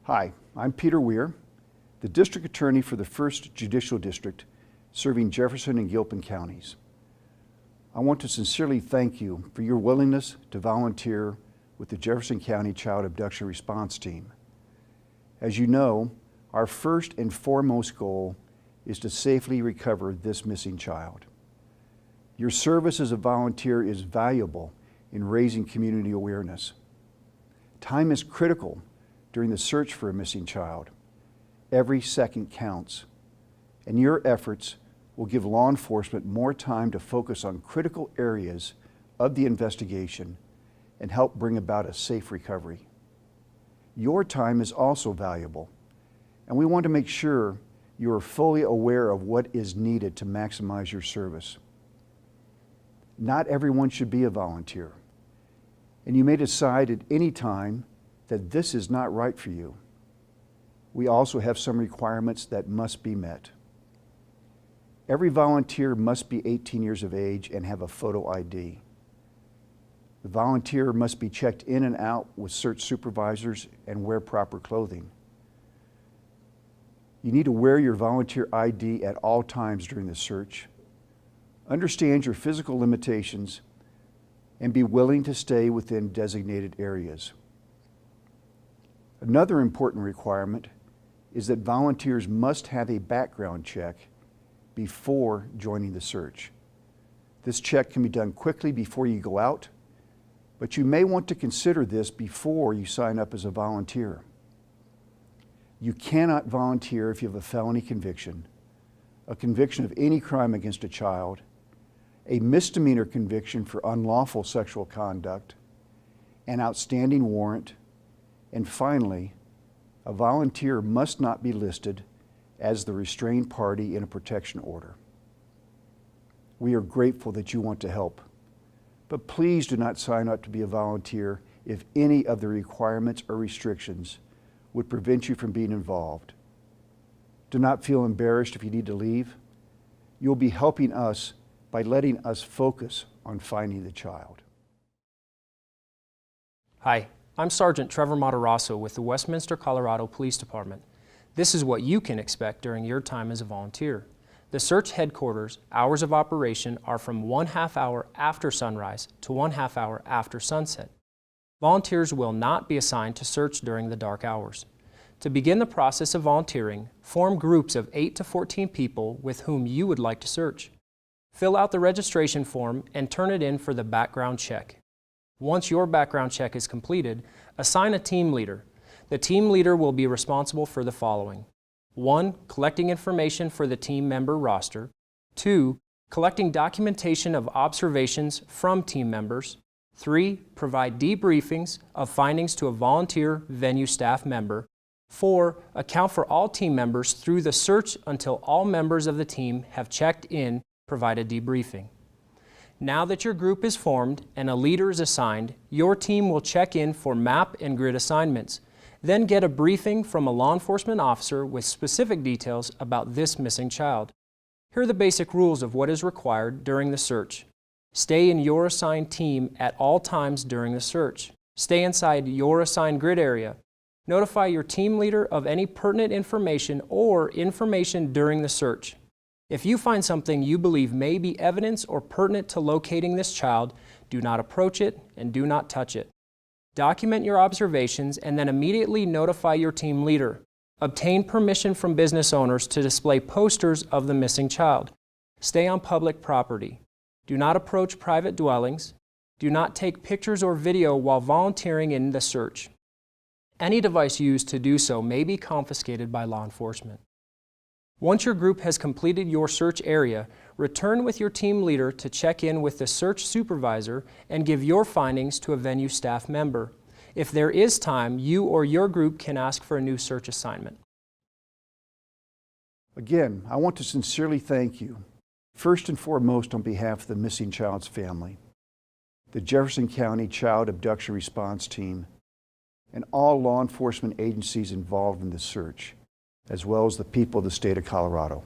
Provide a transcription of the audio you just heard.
Hi, I'm Peter Weir, the District Attorney for the 1st Judicial District, serving Jefferson and Gilpin counties. I want to sincerely thank you for your willingness to volunteer with the Jefferson County Child Abduction Response Team. As you know, our first and foremost goal is to safely recover this missing child. Your service as a volunteer is valuable in raising community awareness. Time is critical during the search for a missing child. Every second counts, and your efforts will give law enforcement more time to focus on critical areas of the investigation and help bring about a safe recovery. Your time is also valuable, and we want to make sure you are fully aware of what is needed to maximize your service. Not everyone should be a volunteer, and you may decide at any time that this is not right for you. We also have some requirements that must be met. Every volunteer must be 18 years of age and have a photo ID. The volunteer must be checked in and out with search supervisors and wear proper clothing. You need to wear your volunteer ID at all times during the search. Understand your physical limitations and be willing to stay within designated areas. Another important requirement is that volunteers must have a background check before joining the search. This check can be done quickly before you go out, but you may want to consider this before you sign up as a volunteer. You cannot volunteer if you have a felony conviction, a conviction of any crime against a child, a misdemeanor conviction for unlawful sexual conduct, an outstanding warrant, and finally, a volunteer must not be listed as the restrained party in a protection order. We are grateful that you want to help, but please do not sign up to be a volunteer if any of the requirements or restrictions would prevent you from being involved. Do not feel embarrassed if you need to leave. You'll be helping us by letting us focus on finding the child. Hi, I'm Sergeant Trevor Matarazzo with the Westminster, Colorado Police Department. This is what you can expect during your time as a volunteer. The search headquarters hours of operation are from 1/2 hour after sunrise to 1/2 hour after sunset. Volunteers will not be assigned to search during the dark hours. To begin the process of volunteering, form groups of 8 to 14 people with whom you would like to search. Fill out the registration form and turn it in for the background check. Once your background check is completed, assign a team leader. The team leader will be responsible for the following: 1. Collecting information for the team member roster. 2. Collecting documentation of observations from team members. 3. Provide debriefings of findings to a volunteer venue staff member. 4. Account for all team members through the search until all members of the team have checked in, provide a debriefing. Now that your group is formed and a leader is assigned, your team will check in for map and grid assignments, then get a briefing from a law enforcement officer with specific details about this missing child. Here are the basic rules of what is required during the search. Stay in your assigned team at all times during the search. Stay inside your assigned grid area. Notify your team leader of any pertinent information or information during the search. If you find something you believe may be evidence or pertinent to locating this child, do not approach it and do not touch it. Document your observations and then immediately notify your team leader. Obtain permission from business owners to display posters of the missing child. Stay on public property. Do not approach private dwellings. Do not take pictures or video while volunteering in the search. Any device used to do so may be confiscated by law enforcement. Once your group has completed your search area, return with your team leader to check in with the search supervisor and give your findings to a venue staff member. If there is time, you or your group can ask for a new search assignment. Again, I want to sincerely thank you, first and foremost on behalf of the missing child's family, the Jefferson County Child Abduction Response Team, and all law enforcement agencies involved in this search, as well as the people of the state of Colorado.